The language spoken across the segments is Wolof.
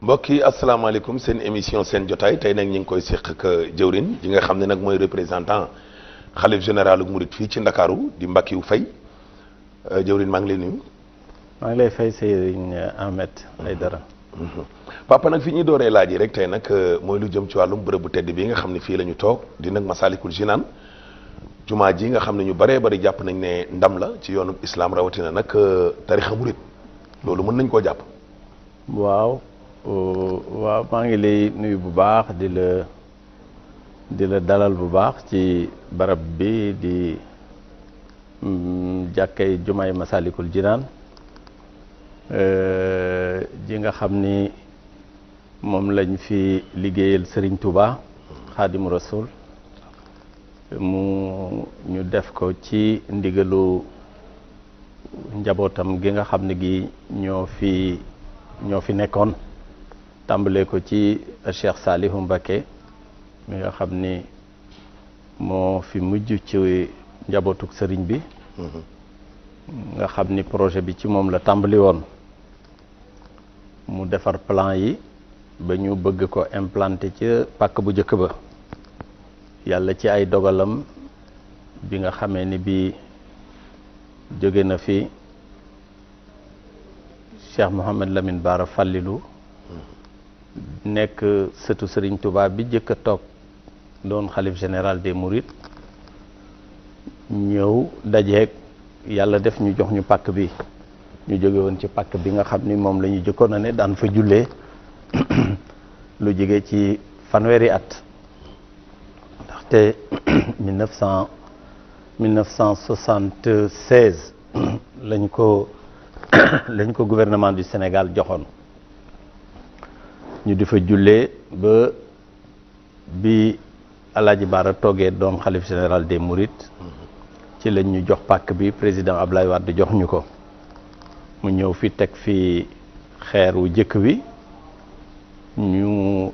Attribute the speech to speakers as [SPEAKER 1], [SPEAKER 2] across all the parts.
[SPEAKER 1] mbokk yi asalaamaaleykum seen émission seen jotaay tey nag ñu ngi koy seq ak jëwrin ji nga xam ne nag mooy représentant xalif général Mouride fii ci Ndakaaru di Mbakiou Faye jëwrin maa ngi lay nuyu.
[SPEAKER 2] maa ngi lay fay Serigne Ahmed Aïdara.
[SPEAKER 1] papa nag fi ñuy dooree laaj yi rek tey nag mooy lu jëm ci wàllum bërëb bu tedd bi nga xam ne fii la ñu toog di nag Masalikul Jinaan jumaa ji nga xam ne ñu bëree bëri jàpp nañ ne ndam la ci yoonu islam rawatina nag tarixa Mouride loolu mën nañ koo jàpp.
[SPEAKER 2] waaw maa ngi lay nuyu bu baax di la dalal bu baax ci barab bi di jàkkay jumaay Masalikul Jinaan ji nga xam ni moom lañ fi liggéeyal Serigne Touba Xaadimu Rasul ñu def ko ci ndigalu njabootam gi nga xam ne gi ñoo fi nekkoon tàmbalee ko ci Cheikh Salihu Mbacké mi nga xam ni moo fi mujj ci njabootuk sëriñ bi nga xam ni projet bi ci moom la tàmbali woon mu defar plan yi ba ñu bëgg ko implanter ci pàkk bu njëkk ba yàlla ci ay dogalam bi nga xamee ni bi jóge na fi Cheikh Mouhamed Lamine Bara Fallilou nekk sëtu Serigne Touba bi jëkk a toog doon xalif général des Mourides ñëw dajeeg yàlla def ñu jox ñu pàkk bi ñu jóge woon ci pàkk bi nga xam ni moom la ñu jëkkoon a ne daan fa jullee lu jóge ci fanweeri at ndaxte 1976 lañ ko gouvernement du Sénégal joxoon ñu di fa jullee ba bi Alaaji Bara toogee doon xalif général des Mourides ci lañ ñu jox pàkk bi président Ablaye Wade jox ñu ko mu ñëw fi teg fi xeer wu jëkk wi ñu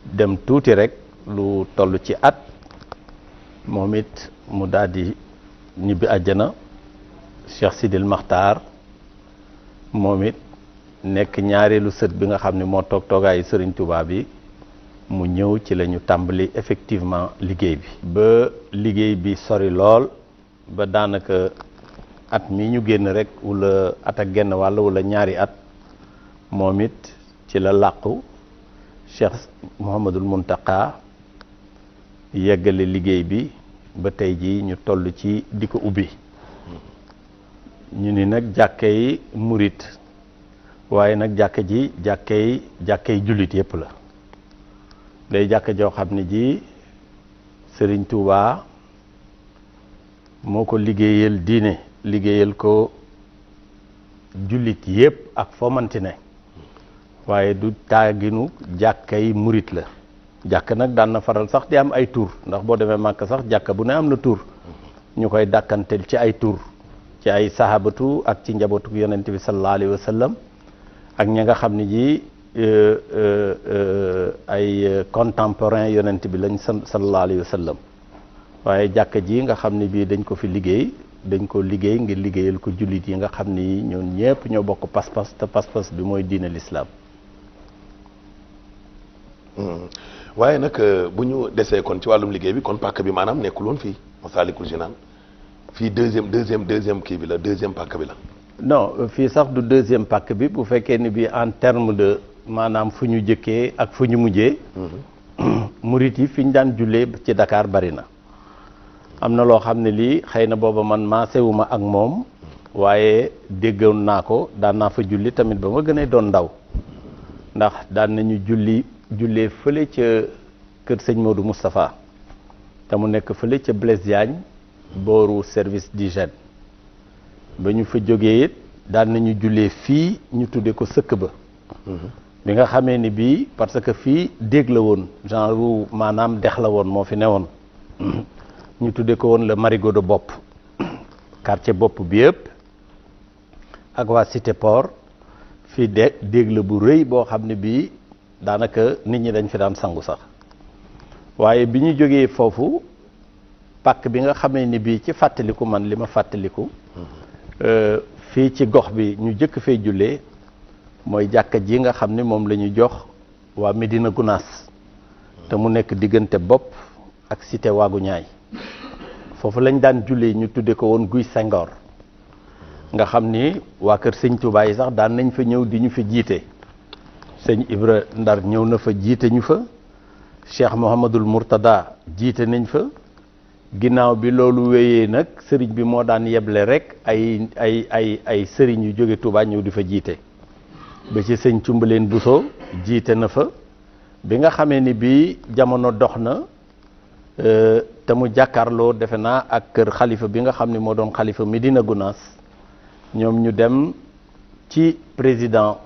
[SPEAKER 2] dem tuuti rek lu toll ci at moom it mu daldi ñibbi àjjana Cheikh Sidil Makhtar moom it nekk ñaareelu sët bi nga xam ne moo toog toogaayu Serigne Touba bi mu ñëw ci la ñu tàmbali effectivement liggéey bi ba liggéey bi sori lool ba daanaka at mi ñu génn rek wala at ak genn wàll wala ñaari at moom it ci la làqu Cheikh Mouhamadul Muntaka yeggale liggéey bi ba tey ji ñu toll ci di ko ubbi ñu ni nag jàkkay murit waaye nag jàkka ji jàkkay jullit yépp la day jàkka joo xam ne ji Serigne Touba moo ko liggéeyal diine liggéeyal ko jullit yépp ak foo manti ne waaye du taaginu jàkkay murit la jàkk nag daan na faral sax di am ay tur ndax boo demee Màkka sax jàkka bu ne am na tur ñu koy dàkkantel ci ay tur ci ay sahabatu ak ci njabootu yonent bi sallallahu alayhi wa sallam ak ñi nga xam ne ji ay contemporain yonent bi lañ sallallahu alayhi wa sallam waaye jàkka ji nga xam ne bii dañ ko liggéey ngir liggéeyal ko jullit yi nga xam ni ñoom ñépp ñoo bokk pas-pas te pas-pas bi mooy diine l'islam.
[SPEAKER 1] waaye nag bu ñu desee kon ci wàllum liggéey bi kon pàkk bi maanaam nekkul woon fii Masalikul Jinaan fii deuxième kii bi la deuxième pàkk bi la.
[SPEAKER 2] non fii sax du deuxième pàkk bi bu fekkee ni bi en terme de maanaam fu ñu jëkkee ak fu ñu mujjee. murit yi fi ñu daan jullee ci Dakar bari na. am na loo xam ne lii xëy na booba man maasewuma ak moom waaye déggoon naa ko daan naa fa julli tamit ba ma gën a doon ndaw ndax daan nañu jullee fële ca kër sëñ Modou Moustapha te mu nekk fële ca Blaise Diagne booru service d'hygiène ba ñu fa jógee it daan nañu jullee fii ñu tudde ko sëkk ba bi nga xamee ni bii parce que fii dégg la woon genre maanaam dex la woon moo fi newoon ñu tudde ko woon le marigot de bopp quartier bopp bi yëpp ak waa Cité Port fii dégg la bu rëy boo xam ne bii daanaka nit ñi dañ fi daan sangu sax waaye bi ñu jógee foofu pàkk bi nga xamee ni bii ci fàttaliku man li ma fàttaliku fii ci gox bi ñu jëkk fee jullee mooy jàkka ji nga xam ni moom la ñu jox waa Médina Gounass te mu nekk diggante bopp ak cité waagu ñaay foofu lañ daan jullee ñu tudde ko woon Guy Senghor nga xam ni waa kër sëñ Touba yi sax daan nañ fa ñëw di ñu fi jiite sëñ Ibra Ndar ñëw na fa jiite ñu fa Cheikh Mouhamadul Mourtada jiite nañ fa ginnaaw bi loolu wéyee nag sëriñ bi moo daan yeble rek ay sëriñ yu jóge Touba ñëw di fa jiite ba ci sëñ Cumbaleen Bousso jiite na fa bi nga xamee ni bii jamono dox na te mu jàkkaarloo defe naa ak kër xalifa bi nga xam ne moo doon xalifa Médina Gounass ñoom ñu dem ci président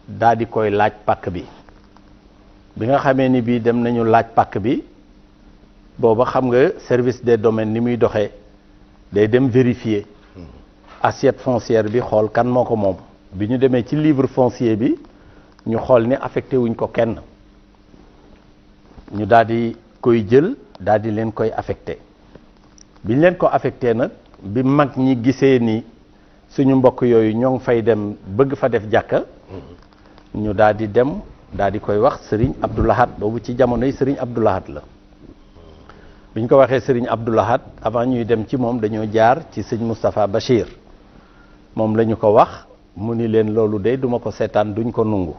[SPEAKER 2] daal di koy laaj pàkk bi nga xamee ni bii dem nañu laaj pàkk bi booba xam nga service des domaines ni muy doxee day dem vérifier assiette foncière bi xool kan moo ko moom bi ñu demee ci livre foncier bi ñu xool ni affecté wuñ ko kenn ñu daal di koy jël daal di leen koy affecté biñ leen ko affecté nag bi mag ñi gisee ni suñu mbokk yooyu ñoo ngi fay dem bëgg fa def jàkka ñu daal di dem daal di koy wax Serigne Abdou Lahad boobu ci jamonoy Serigne Abdou Lahad la biñ ko waxee Serigne Abdou Lahad avant ñuy dem ci moom dañoo jaar ci sëñ Moustapha Bachir moom la ñu ko wax mu ni leen loolu de duma ko seetaan duñ ko nungu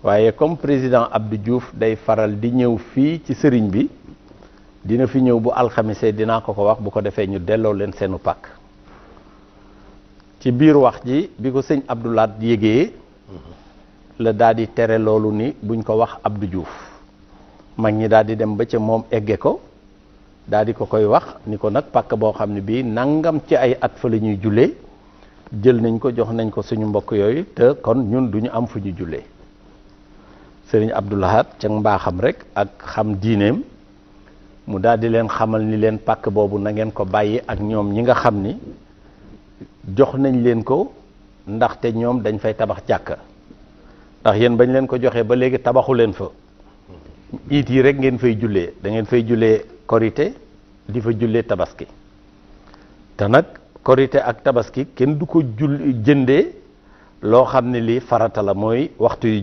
[SPEAKER 2] waaye comme président Abdou Diouf day faral di ñëw fii ci sëriñ bi dina fi ñëw bu alxamise dinaa ko wax bu ko defee ñu delloo leen seenu pàkk ci biir wax ji bi ko sëñ Abdou Lahad yégee la daal di tere loolu ni buñ ko wax Abdou Diouf mag ñi daal di dem ba ca moom egge ko daal di ko koy wax ni ko nag pàkk boo xam ne bii nangam ci ay at fa la ñuy jullee jël nañ ko jox nañ ko suñu mbokk yooyu te kon ñun duñu am fu ñu jullee sëriñ Abdou Lahad ca mbaaxam rek ak xam diineem mu daal di leen xamal ni leen pàkk boobu na ngeen ko bàyyi ak ñoom ñi nga xam ni jox nañ leen ko ndaxte ñoom dañ fay tabax jàkka ndax yéen bañ leen ko joxee ba léegi tabaxu leen fa iit yi rek ngeen fay jullee da ngeen fay jullee korité di fa jullee tabaski te nag korité ak tabaski kenn du ko jëndee loo xam ne lii farata la mooy waxtu yu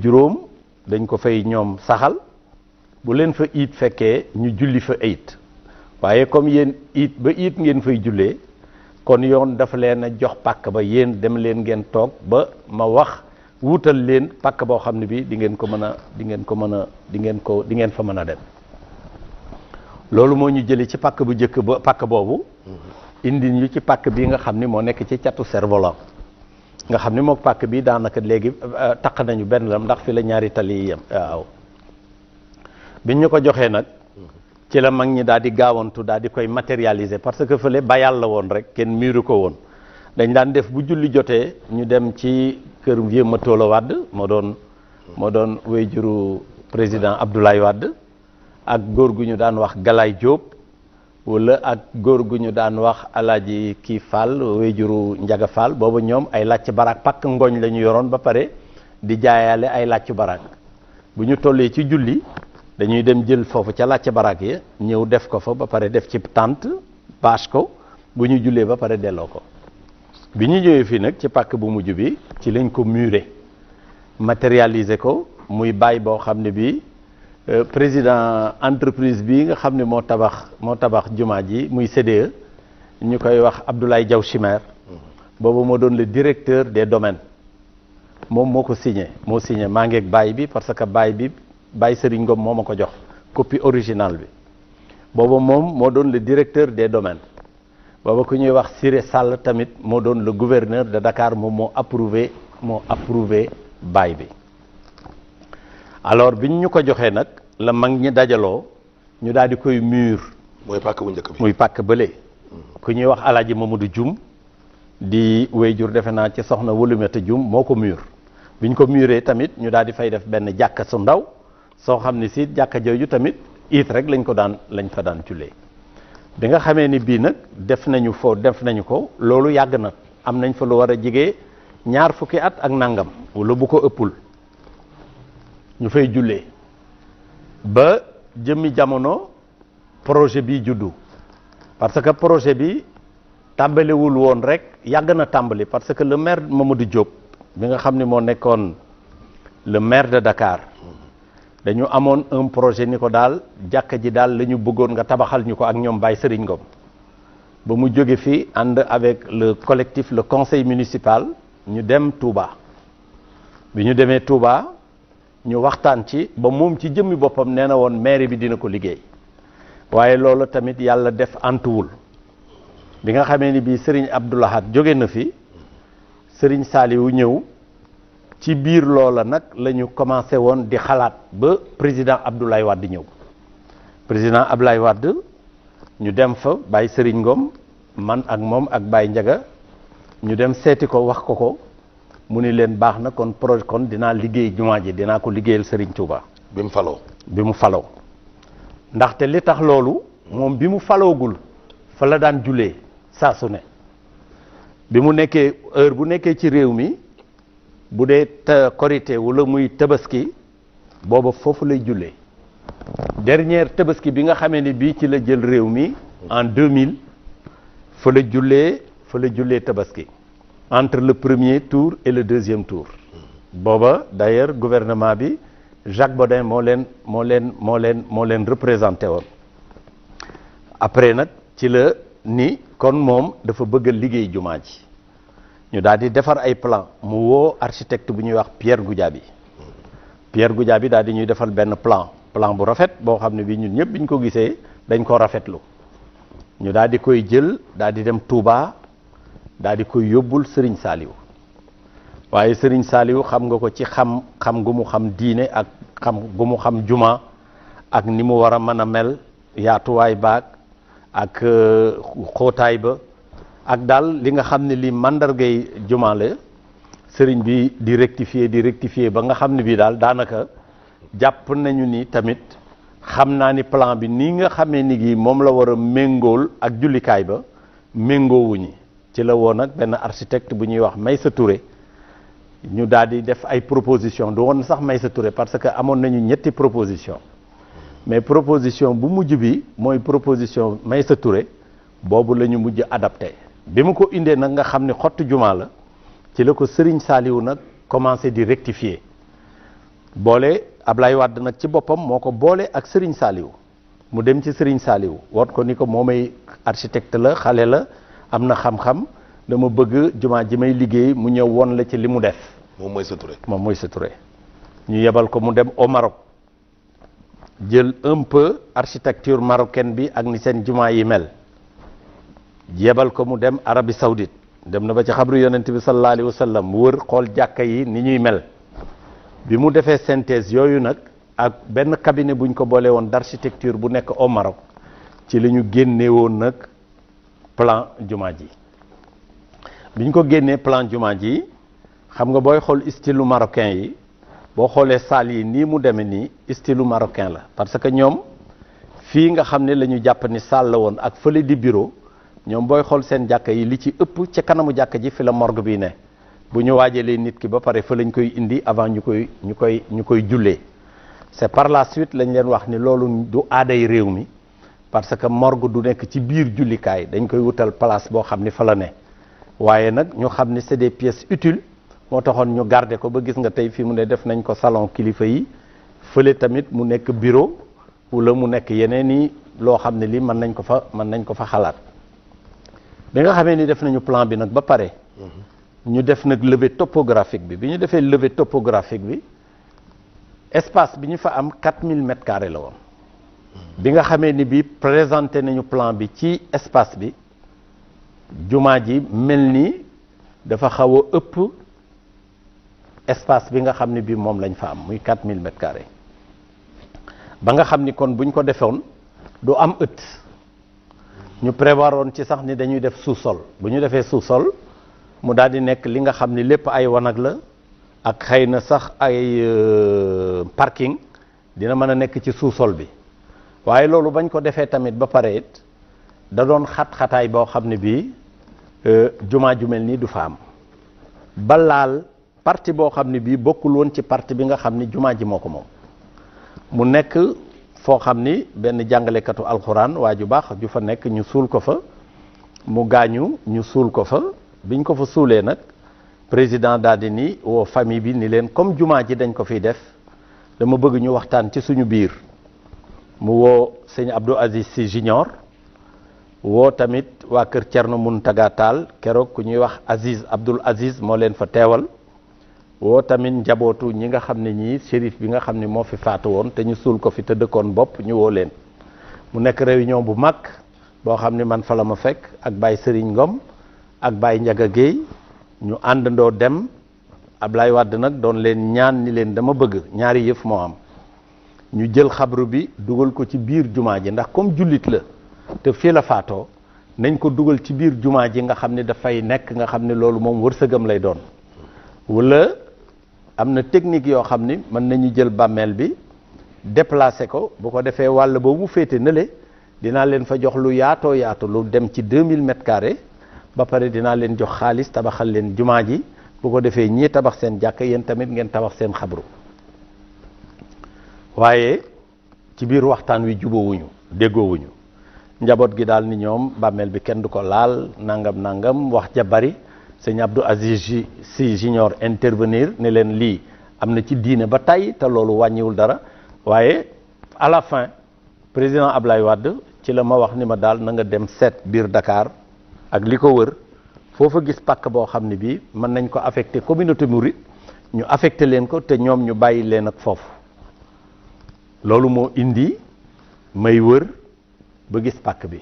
[SPEAKER 2] juróom dañ ko fay ñoom saxal bu leen fa iit fekkee ñu julli fa iit waaye comme yéen iit ba iit ngeen fay jullee kon yoon dafa leen a jox pàkk ba yéen dem leen ngeen toog ba ma wax wutal leen pàkk boo xam ne bi di ngeen fa mën a dem loolu moo ñu jëlee ci pàkk bu njëkk ba pàkk boobu indi ñu ci pàkk bi nga xam ni moo nekk ci catu Cerf-Volant nga xam ni mook pàkk bi daanaka léegi taq nañu benn lam ndax fi la ñaari tali yi yem waaw biñ ñu ko joxee nag ci la mag ñi daal di gaawantu daal di koy matérialiser parce que fële bayal la woon rek kenn miiru ko woon dañ daan def bu julli jotee ñu dem ci kër vieux Matoola Wade moo doon wéyjuru président Abdoulaye Wade ak góor gu ñu daan wax Galaye Diop wala ak góor gu ñu daan wax Alaaji kii Fall wéyjuru Njaga Fall boobu ñoom ay làcc barak pakk ngooñ la ñu yoroon ba pare di jaayaale ay làcc barak bu ñu tollee ci julli dañuy dem jël foofu ca làcc barak yi ñëw def ko fa ba pare def ci tente bâche ko bu ñu jullee ba pare delloo ko bi ñu ñëwee fii nag ci pàkk bu mujj bi ci lañ ko muré matérialiser ko muy bàyyi boo xam ne bii président entreprise bi nga xam ne moo tabax jumaa ji muy CDE ñu koy wax Abdoulaye Diaw Chimère boobu moo doon le directeur des domaines moom moo ko signé maa ngi ak bàyyi bi parce que Baye Serigne Ngom moo ma ko jox copie originale bi booba moom moo doon le directeur des domaines booba ku ñuy wax Siré Sall tamit moo doon le gouverneur de Dakar moom moo approuvé baay bi alors biñ ñu ko joxee nag la mag ñi dajaloo ñu daal di koy mur
[SPEAKER 1] mooy pàkk bu njëkk bi
[SPEAKER 2] muy pàkk bële ku ñuy wax Alaaji Mamadou Dioum di wéyjur defe naa ci soxna Wulumata Dioum moo ko mur biñ ko muree tamit ñu daal di fay def benn jàkka su ndaw soo xam ne si jàkka jooju tamit it rek lañ fa daan jullee bi nga xamee ni bii nag def nañu ko loolu yàgg na am nañ fa lu war a jege 20 fukki at ak nangam wala bu ko ëppul ñu fay jullee ba jëmmi jamono projet bi juddu parce que projet bi tàmbaliwul woon rek yàgg na tàmbali parce que le maire Mamadou Diop bi nga xam ne moo nekkoon le maire de Dakar dañu amoon un projet ni ko daal jàkka ji daal la ñu bëggoon nga tabaxal ñu ko ak ñoom Baye Serigne Ngom ba mu jóge fi ànd avec le collectif le conseil municipal ñu dem Touba bi ñu demee Touba ñu waxtaan ci ba moom ci jëmmi boppam nee na woon maire bi dina ko liggéey waaye loolu tamit yàlla def antuwul bi nga xamee ni bii Serigne Abdou Lahad jóge na fi Serigne Saliou ñëw ci biir loola nag la ñu commencé woon di xalaat ba président Abdoulaye Wade ñëw président Abdoulaye Wade ñu dem fa Baye Serigne Ngom man ak moom ak Baye Ndiaga ñu dem seeti ko wax ko mu ni leen baax na kon projet kon dinaa liggéey jumaa ji dinaa ko liggéeyal Serigne Touba.
[SPEAKER 1] bi mu faloo
[SPEAKER 2] ndaxte li tax loolu moom bi mu faloogul fa la daan jullee saa su ne bi mu nekkee heure bu nekkee ci réew mi bu dee korité wala muy tabaski booba foofu lay jullee dernière tabaski bi nga xamee ni bii ci la jël réew mi en 2000 fa la jullee tabaski entre le premier tour et le deuxième tour booba d'ailleurs gouvernement bi Jacques Bodin moo leen représenté woon après nag ci la ni kon moom dafa bëgg a liggéey jumaa ji ñu daal di defar ay plan mu woo architecte bu ñuy wax Pierre Goudiaby daal di ñuy defal benn plan bu rafet boo xam ne bi ñun ñëpp bi ñu ko gisee dañ ko rafetlu ñu daal di koy jël daal di dem Touba daal di koy yóbbul Serigne Saliou waaye Serigne Saliou xam nga ko ci xam gu mu xam diine ak xam gu mu xam juma ak ni mu war a mën a mel yaatuwaay baag ak xóotaay ba ak daal li nga xam ne li mandargay juma la Serigne bi di rectifier ba nga xam ne bii daal daanaka jàpp nañu ni tamit xam naa ni plan bi nii nga xamee ni gi moom la war a méngool ak jullikaay ba méngoowuñi ci la woon nag benn architecte bu ñuy wax Maysa Touré ñu daal di def ay proposition du woon sax Maysa Touré parce que amoon nañu ñetti proposition mais proposition bu mujj bi mooy proposition Maysa Touré boobu la ñu mujj adapté bi mu ko indee nag nga xam ne xottu jumaa la ci la ko Serigne Saliou nag commencé di rectifier boole Ablaye Wade nag ci boppam moo ko boole ak Serigne Saliou mu dem ci Serigne Saliou woot ko ni ko moomay architecte la xale la am na xam-xam dama bëgg jumaa ji may liggéey mu ñëw won la ci li mu def.
[SPEAKER 1] moom mooy sa Touré.
[SPEAKER 2] ñu yebal ko mu dem au Maroc jël un peu architecture marocaine bi ak ni seen jumaa yi mel yebal ko mu dem Arabie Saoudite dem na ba ci xabru yonent bi sallallahu alayhi wa sallam wër xool jàkka yi ni ñuy mel bi mu defee synthèse yooyu nag ak benn cabinet buñ ko boole woon d'architecture bu nekk au Maroc ci la ñu génne woon nag plan jumaa ji biñ ko génnee plan jumaa ji xam nga booy xool style marocain yi boo xoolee salle yi nii mu demee nii style marocain la parce que ñoom fii nga xam ne la ñu jàpp ni salle la woon ak fële di bureau ñoom booy xool seen jàkka yi li ci ëpp ca kanamu jàkka ji fi la morgue bi ne bu ñu waajalee nit ki ba pare fa lañ koy indi avant ñu koy jullee c'est par la suite lañ leen wax ni loolu du aaday réew mi parce que morgue du nekk ci biir jullikaay dañ koy wutal place boo xam ni fa la ne waaye nag ñu xam ni c'est des pièces utiles moo taxoon ñu garder ko ba gis nga tey fii mu ne def nañ ko salon kilifa yi fële tamit mu nekk bureau wala mu nekk yeneen i loo xam ne lii mën nañ ko fa xalaat bi nga xamee ni def nañu plan bi nag ba pare ñu def nag levée topographique bi ñu defee levée topographique bi espace bi ñu fa am 4000 mètres carrés la woon bi nga xamee ni bi présenté nañu plan bi ci espace bi jumaa ji mel ni dafa xaw a ëpp espace bi nga xam ne bi moom lañ fa am muy 4000 mètres carrés ba nga xam ni kon buñ ko defoon du am ëtt ñu prévoir woon ci sax ni dañuy def sous-sol bu ñu defee sous-sol mu daal di nekk li nga xam ni lépp ay wanag la ak xëy na sax ay parking dina mën a nekk ci sous-sol bi waaye loolu bañ ko defee tamit ba pare it da doon xat-xataay boo xam ne bii jumaa ju mel nii du fa am ba laal partie boo xam ne bii bokkul woon ci partie bi nga xam ni jumaa ji moo ko moom mu nekk foo xam ni benn jàngalekatu alxuraan waa ju baax ju fa nekk ñu suul ko fa mu gaañu ñu suul ko fa biñ ko fa suulee nag président daal di ni woo famille bi ni leen comme jumaa ji dañ ko fiy def dama bëgg ñu waxtaan ci suñu biir mu woo sëñ Abdou Aziz Sy Junior woo tamit waa kër Thierno Mountaga Tall keroog ku ñuy wax Aziz Abdoul Aziz moo leen fa teewal woo tamit njabootu ñi nga xam ne ñii shérif bi nga xam ne moo fi faatu woon te ñu suul ko fi te dëkkoon bopp ñu woo leen mu nekk réunion bu mag boo xam ne man fa la ma fekk ak Baye Serigne Ngom ak Baye Ndiaga Guèye ñu àndandoo dem Ablaye Wade nag doon leen ñaan ni leen dama bëgg ñaari yëf moo am ñu jël xabru bi dugal ko ci biir jumaa ji ndax comme jullit la te fii la faatoo nañ ko dugal ci biir jumaa ji nga xam ne dafay nekk nga xam ne loolu moom wërsëgam lay doon wala am na technique yoo xam ni mën nañu jël bàmmeel bi déplacer ko bu ko defee wàll boobu mu féete nële dinaa leen fa jox lu yaatoo yaatu lu dem ci 2000 mètres carrés ba pare dinaa leen jox xaalis tabaxal leen jumaa ji bu ko defee ñii tabax seen jàkk yéen tamit ngeen tabax seen xabru waaye ci biir waxtaan wi jubóowuñu déggoowuñu njaboot gi daal ni ñoom bàmmeel bi kenn du ko laal nangam wax ja bari sëñ Abdou Aziz Sy Junior intervenir ne leen lii am na ci diine ba tey te loolu wàññiwul dara waaye à la fin président Ablaye Wade ci la ma wax ni ma daal na nga dem seet biir Dakar ak li ko wër foofa gis pàkk boo xam ne bii mën nañ ko affecté communauté mouride ñu affecté leen ko te ñoom ñu bàyyi leen ak foofu loolu moo indi may wër ba gis pàkk bi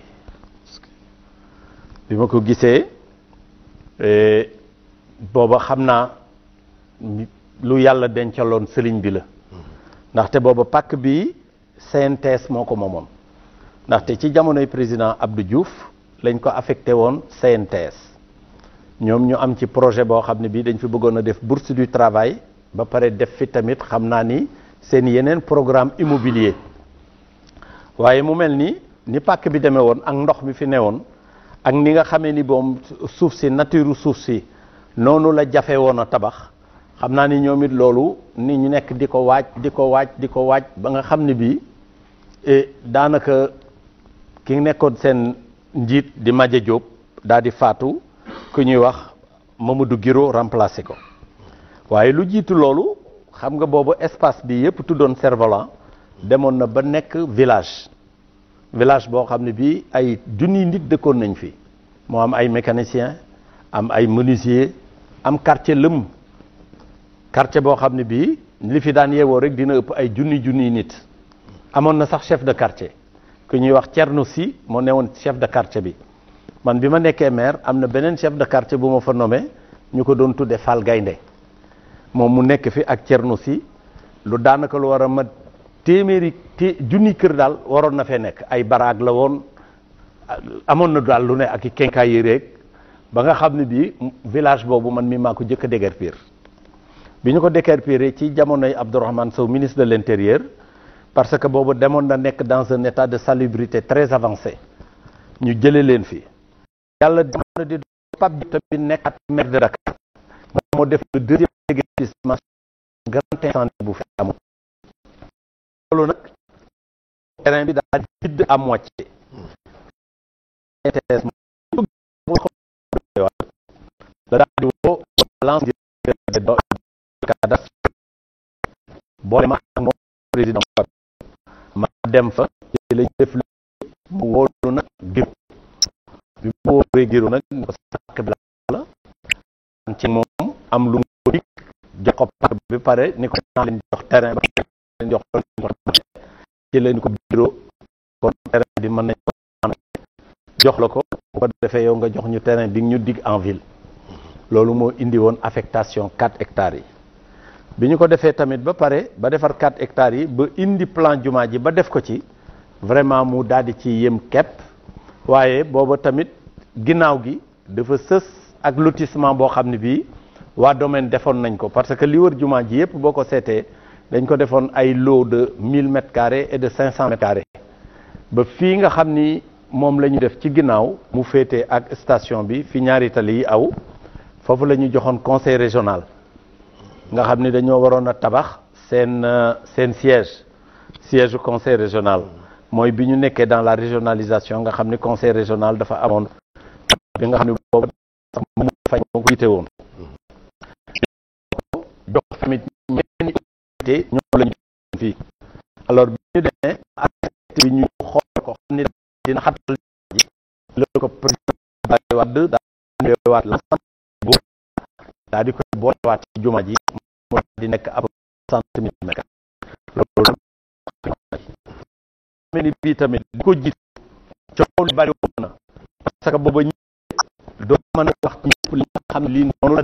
[SPEAKER 2] ma ko gisee booba xam naa lu yàlla dencaloon sëriñ bi la ndaxte booba pàkk bi CNTS moo ko moomoon ndaxte ci jamonoy président Abdou Diouf lañ ko affecté woon CNTS ñoom ñu am ci projet boo xam ne bii dañ fi bëggoon a def bourse du travail ba pare def fi tamit xam naa ni seen yeneen programme immobilier waaye mu mel ni pàkk bi demee woon ak ndox mi fi newoon ak ni nga xamee ni boom suuf si nature suuf si noonu la jafe woon a tabax xam naa ni ñoom it loolu ni ñu nekk di ko waaj ba nga xam ne bii daanaka ki nekkoon seen njiit di Madja Diop daal di faatu ku ñuy wax Mamadou Guiro remplacé ko waaye lu jiitu loolu xam nga boobu espace bi yëpp tuddoon Cerf-Volant demoon na ba nekk village boo xam ne bii ay junniy nit dëkkoon nañ fi moo am ay mécanicien am ay menuisier am quartier lëm quartier boo xam ne bii li fi daan yeewoo rek dina ëpp ay junniy nit amoon na sax chef de quartier ku ñuy wax Thierno Sy moo newoon chef de quartier bi man bi ma nekkee maire am na beneen chef de quartier bu ma fa nommé ñu ko doon tudde Fall Gaynde moom mu nekk fi ak Thierno Sy lu daanaka lu war a mat téeméeri junni kër daal waroon na fee nekk ay baraag la woon amoon na daal lu ne ak i kenkaay yi rek ba nga xam ne bii village boobu man mi maa ko jëkk a déguerpir bi ñu ko déguerpir ci jamonoy Abdourahmane Sow ministre de l'intérieur parce que boobu demoon na nekk dans un état de salubrité très avancé ñu jële leen fi yàlla jamono di Pape Diop bi nekkat maire de Dakar moom moo def le deuxième déguerpissement grand incendie bu fi amoon loolu nag terrain bi daal vide à moitié la daal di woo lance cadastre boole ma ak moom président ma dem fa ci lañ def mu wóolu nag Giro bi mu wóoree Giro nag ko sàkk bi la ci moom am lu mu dik jox ko pàkk bi pare ni ko naa leen jox terrain ba leen jox ci leen ko Giro kon terrain bi mën nañ ko jox la ko bu ko defee yow nga jox ñu terrain bi ñu dig en ville loolu moo indi woon affectation 4 hectares yi bi ñu ko defee tamit ba pare ba defar 4 hectares yi ba indi plan jumaa ji ba def ko ci vraiment mu daal di ci yem kepp waaye booba tamit ginnaaw gi dafa sës ak lotissement boo xam ne bii waa domaine defoon nañ ko parce que li wër jumaa ji yëpp boo ko seetee dañ ko defoon ay lot de 1000 mètres carrés et de 500 mètres carrés ba fii nga xam ni moom la ñu def ci ginnaaw mu féete ak station bi fi ñaari tali yi aw foofu la ñu joxoon conseil régional nga xam ni dañoo waroon a tabax seen siège du conseil régional mooy bi ñu nekkee dans la régionalisation nga xam ni conseil régional dafa amoon bi nga xam ne boobu sax mu fay moo ko yite woon jox tamit ñeneen unité ñoom lañu fii alors bi ñu demee architecte bi ñu xool ko xam ni dina xatal ji la ko président Abdoulaye Wade daa waat l'ensemble bu daa di koy boolewaat ci juma ji mu di nekk ab 60 millimètres loolu mel ni bii tamit di ko jiit coow li bari woon na parce que booba doo mën a wax ci ñëpp li nga xam ne lii noonu la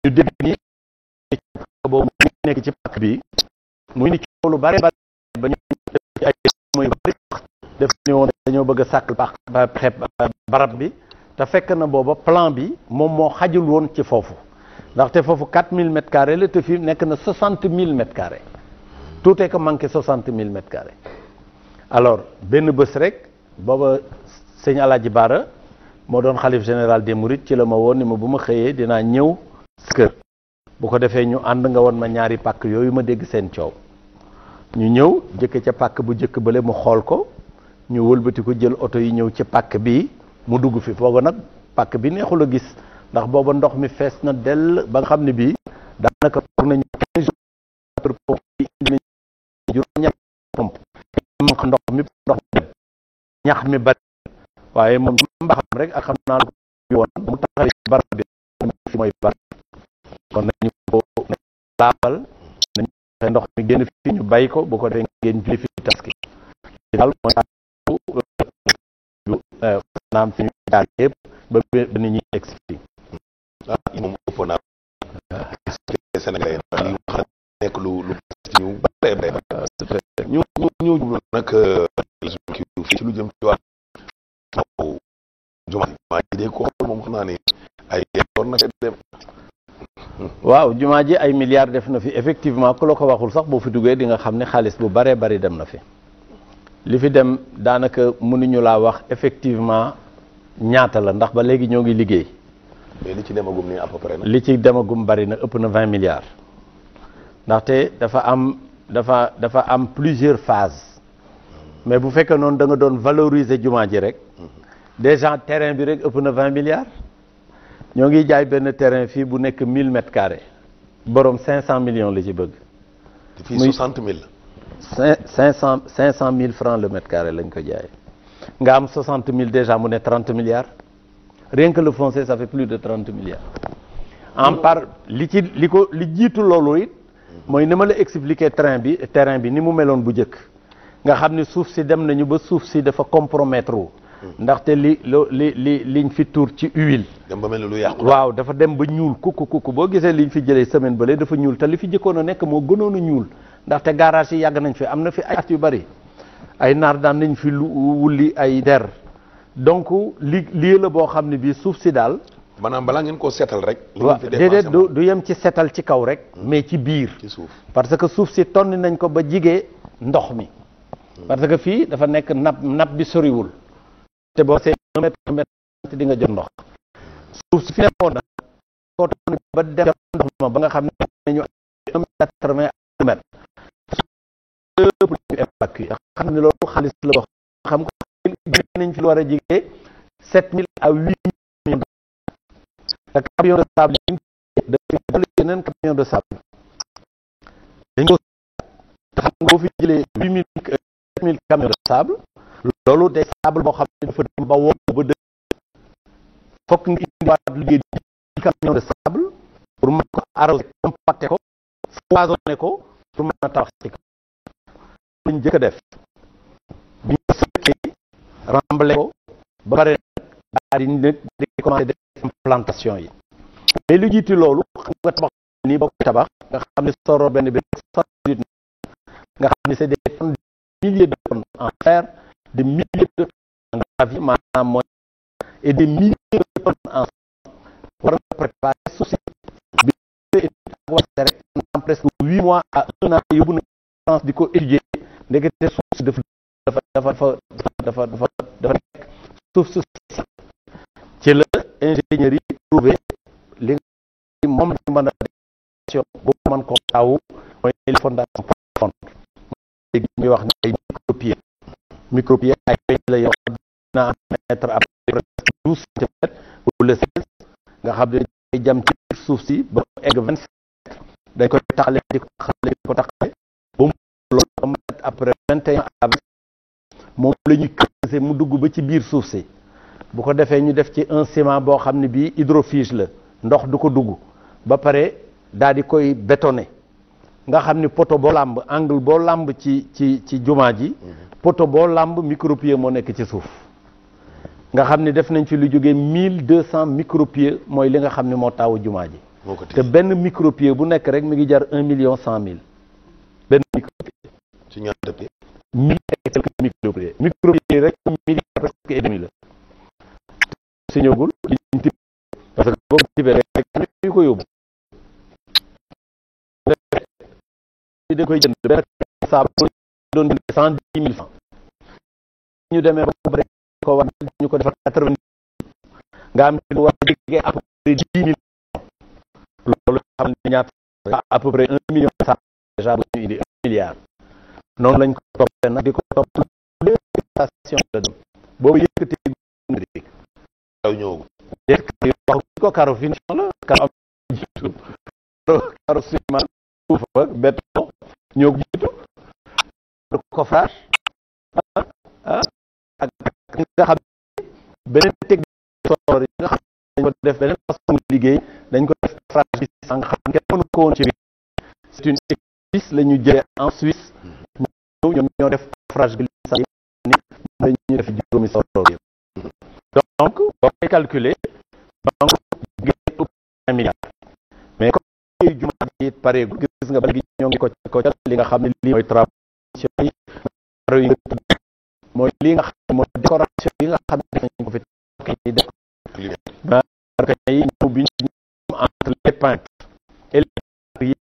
[SPEAKER 2] ñu dégg ni boobu mu nekk ci pàkk bi muy ni coow lu bari bari ba ñu ay mooy bari def ni woon dañoo bëgg a sàkkal barab bi te fekk na booba plan bi moom moo xajul woon ci foofu ndaxte foofu 4000 mètres carrés la te fii nekk na 60 000 mètres carrés tout est que manqué 60 000 mètres carrés alors benn bés rek booba sëñ Alaaji Baara moo doon xalif général des Mourides ci la ma woon ni ma bu ma xëyee dinaa ñëw sa kër bu ko defee ñu ànd nga woon ma ñaari pàkk yooyu ma dégg seen coow ñu ñëw jëkke ca pàkk bu jëkk bale mu xool ko ñu wëlbati ko jël oto yi ñëw ci pàkk bi mu dugg fi fooga nag pàkk bi neexul a gis ndax booba ndox mi fees na dell ba nga xam ne bii daanaka pour nañu 15 jours pompe yi indi nañu juróom-ñett pompe manque ndox mi ñax mi bari waaye moom mbaxam rek ak xam naa lu ko woon mu taxawee ci barab bi fi mooy barab kon nañu ko laabal nañu fexe ndox mi génn fi ñu bay ko bu ko defee ngeen julli fi taski daal mooy naam fi ñu jaar yëpp ba nit ñi egg si fii
[SPEAKER 1] moom ëpp naa Sénégal yi xam nekk lu ci ñu bare ñu jublu nag ci lu jëm ci wàllu jumaa ji de ko xool moom xam naa ne ay war na dem
[SPEAKER 2] waaw jumaa ji ay milliards def na fi effectivement ku la ko waxul sax boo fi duggee di nga xam ne xaalis bu baree bari dem na fi li fi dem daanaka mënuñu laa wax effectivement ñaata la ndax ba léegi ñoo ngi liggéey
[SPEAKER 1] mais li ci demagum nii à peu près nag
[SPEAKER 2] li ci demagum bari na ëpp na 20 milliards ndaxte dafa am plusieurs phases mais bu fekkee noonu da nga doon valoriser jumaa ji rek déjà terrain bi rek ëpp na 20 milliards ñoo ngi jaay benn terrain fii bu nekk 1000 mètres carrés borom 500 millions la ci bëgg.
[SPEAKER 1] fii 60 000
[SPEAKER 2] la. 500 000 francs le mètre carré lañ ko jaayee nga am 60 000 déjà mu ne 30 milliards rien que le foncier ça fait plus de 30 milliards. en part li jiitu loolu it mooy ni ma la expliquer terrain bi ni mu meloon bu njëkk nga xam ni suuf si dem nañu ba suuf si dafa compromettre ndaxte liñ fi tuur ci huile.
[SPEAKER 1] dem ba mel ni lu yàqu.
[SPEAKER 2] waaw dafa dem ba ñuul kukku boo gisee liñ fi jëlee semaine bële dafa ñuul te li fi jëkkoon a nekk moo gënoon a ñuul ndaxte garage yi yàgg nañ fi am na fi ay at yu bari ay naar daan nañ fi lu wulli ay der donc lii la boo xam ne bii suuf si daal.
[SPEAKER 1] maanaam balaa ngeen koo seetal rek.
[SPEAKER 2] waaw déedéet du yem ci setal ci kaw rek. mais ci biir.
[SPEAKER 1] ci suuf
[SPEAKER 2] parce que suuf si tonni nañ ko ba jigee ndox mi. parce que fii dafa nekk napp bi soriwul. te boo see 1 mètre di nga jot ndox suuf si fi nekkoon na koo tonni ba dem ndox ma ba nga xam ne ñu 1 mètre lépp ñu évacué xam ne loolu xaalis la boo xam ko nañ fi lu war a jigee 7000 à 8000 millions te camion de sable yi dafa yeneen camion de sable dañ ko xam nga boo fi jëlee 8000 camions de sable loolu day sable boo xam ne dafa dem ba wow ba dë fokk nga indiwaat liggéey 10 camions de sable pour mën ko arroser compacter ko foisonner ko pour mën a tabax ci kaw lañ jëkk a def bi ñu fekkee remblé ko ba pare daal di nag di commencé def implantation yi mais lu jiitu loolu xam nga tabax nii boo ko tabax nga xam ne soro benn bi nga xam ne c'est des tonnes milliers de tonnes en fer des milliers de tonnes en gravier maanaam mooy et des milliers de tonnes en war nga préparer suuf si bi wàcce rek en presque 8 mois à 1 an yóbbu na France di ko étudier ndekete suuf si dafa nekk suuf si ci la ingénieur yi trouvé li nga moom la mën a def bu mën ko taw mooy les fondations profondes léegi muy wax ne ay micropieux ay peñ la yow dina am mètre à presque 12 centimètres wala 16 nga xam ne day jam ci biir suuf si ba mu egg 27 dañ koy taxale di ko taxale ba mu loolu ba mu après 21 à 20 moom la ñuy creuser mu dugg ba ci biir suuf si bu ko defee ñu def ci un ciment boo xam ne bii hydrofuge la ndox du ko dugg ba pare daal di koy bétonné nga xam ni poto boo làmb angle boo làmb ci jumaa ji poto boo làmb micropieux moo nekk ci suuf nga xam ni def nañ fi lu jógee 1200 micropieux mooy li nga xam ni moo taawu jumaa ji te benn micropieux bu nekk rek mi ngi jar 1.100.000 benn micropieux
[SPEAKER 1] ci ñaata pieds
[SPEAKER 2] 1000 et quelques micropieux rek milliard presque et demi la si ñëwagul li ñu tib parce que boo tibee rek ñu ko yóbbu dañ koy jënd benn saabu doon jënd 110.000 francs ñu demee ba mu bëri ko war ñu ko defar 90 nga am lu war a jege à peu près 10 millions loolu xam ne ñaata à peu près 1 million cent déjà bu ñu indi 1 milliard noonu lañ ko toppee nag di ko topp station la dem boobu yëkkati
[SPEAKER 1] daw ñëwagul
[SPEAKER 2] yëkkati wax ko caro finition la caro am jiitu caro ciment suuf ak béton ñoo ko jiitu coffrage ak nga xam beneen technique soor yi nga xam dañ ko def beneen façon liggéey dañ ko def coffrage bi nga xam kenn mënu ko woon ci biir c'est une équipe la ñu jëlee en Suisse ñoom ñoo def coffrage bi sax ni dañu def juróomi soor yi donc boo koy calculer donc ëpp 1 milliard mais comme jumaa ji it pareegul gis nga ba léegi ñoo ngi ko li nga xam ne lii mooy travaux yi mooy lii nga xam ne mooy décoration yi nga xam ne dañ ko fi yi def yi ñëw bi ñu entre les peintres et les yi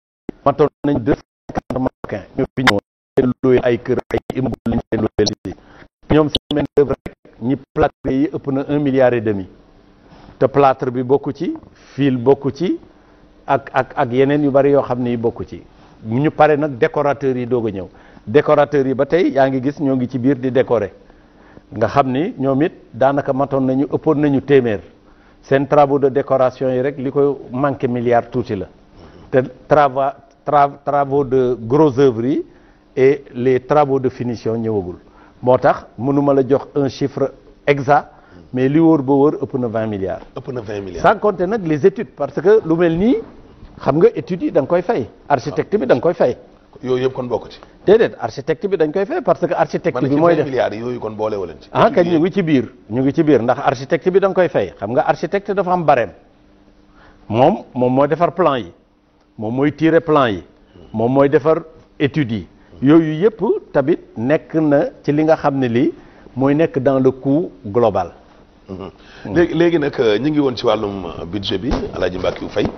[SPEAKER 2] matoon nañ 250 mannequins ñoo fi ñëwoon leen loué ay kër ay immeuble lañ leen loué si ñoom seen main d'œuvre rek ñi plâtre yi ëpp na 1,5 milliard te plâtre bi bokku ci fil bokku ci ak yeneen yu bari yoo xam ne yi bokku ci ñu pare nag décorateurs yi doog a ñëw décorateurs yi ba tey yaa ngi gis ñoo ngi ci biir di décorer nga xam ni ñoom it daanaka matoon nañu ëppoon nañu téeméer seen travaux de décoration yi rek li ko manqué milliard tuuti la te travaux de gros œuvres yi et les travaux de finition ñëwagul moo tax mënuma la jox un chiffre exact mais li wóor ba wóor ëpp na 20 milliards.
[SPEAKER 1] ëpp na 20 milliards.
[SPEAKER 2] sans compter nag les études parce que lu mel nii xam nga études yi da nga koy fay. architecte bi da nga koy fay.
[SPEAKER 1] yooyu yëpp kon bokk ci.
[SPEAKER 2] déedéet architecte bi dañ koy fay parce que architecte bi mooy def
[SPEAKER 1] milliards yooyu kon boole wu leen ci.
[SPEAKER 2] ah kañ ñu ngi ci biir ndax architecte bi da nga koy fay xam nga architecte dafa am barème moom mooy defar plan yi moom mooy tirer plan yi moom mooy defar études yi yooyu yëpp tamit nekk na ci li nga xam ne lii mooy nekk dans le coût global.
[SPEAKER 1] léegi nag ñu ngi woon ci wàllum budget bi Alaaji Mbakiou Faye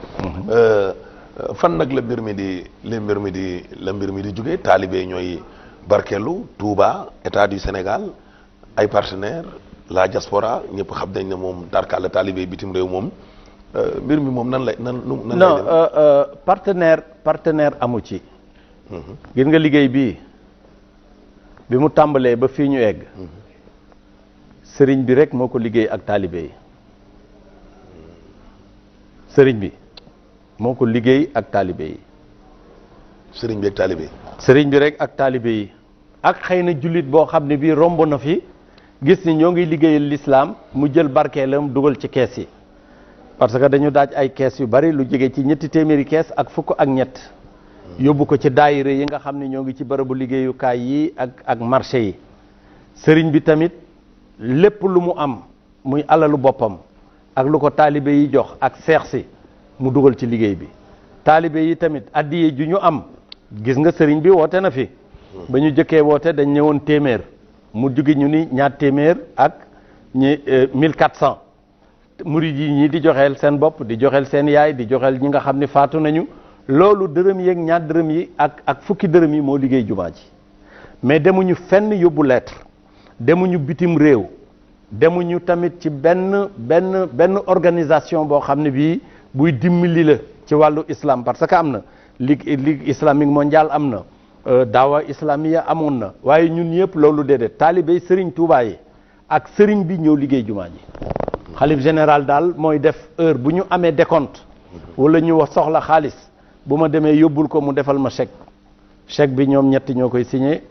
[SPEAKER 1] fan nag la mbir mi di jóge taalibe ñooy barkeelu Touba état du Sénégal ay partenaires la diaspora ñëpp xam nañ ne moom tarkalla taalibe bitim réew moom mbir mi moom nan lay partenaire amu ci. gis nga liggéey bi mu tàmbalee ba fii ñu egg sëriñ bi rek moo ko liggéey ak taalibe yi sëriñ bi moo ko liggéey ak taalibe yi. sëriñ bi ak taalibe yi.
[SPEAKER 2] sëriñ bi rek ak taalibe yi ak xëy na jullit boo xam ne bii romb na fi gis ni ñoo ngi liggéeyal l'islam mu jël barkeelam dugal ci kees yi parce que dañu daaj ay kees yu bari lu jege ci 200 kees ak fukk ak ñett yóbbu ko ci daayira yi nga xam ne ñoo ngi ci bërëbu liggéeyukaay yi ak marché yi sëriñ bi tamit lépp lu mu am muy alalu boppam ak lu ko taalibe yi jox ak seex si mu dugal ci liggéey bi taalibe yi tamit addiye ju ñu am gis nga sëriñ bi woote na fi ba ñu jëkkee woote dañ ñëwoon téeméer mu jugi ñu ni ñaar téeméer ak ñi 1400 murid yi ñii di joxeel seen bopp di joxeel seen yaay di joxeel ñi nga xam ne faatu nañu loolu dërëm yeeg ñaar dërëm yi ak fukki dërëm yi moo liggéey jumaa ji mais demuñu fenn yóbbu lettre demuñu bitim réew demuñu tamit ci benn organisation boo xam ne bii buy dimbali la ci wàllu islam parce que am na ligue islamique mondiale am na daawa islamiya amoon na waaye ñun ñëpp loolu déedéet taalibey sëriñ Tuubaa yi ak sëriñ bi ñëw liggéey jumaa ji xalif général daal mooy def heure bu ñu amee décompte wala ñu wax soxla xaalis bu ma demee yóbbul ko mu defal ma chèque bi ñoom ñetti ñoo koy signé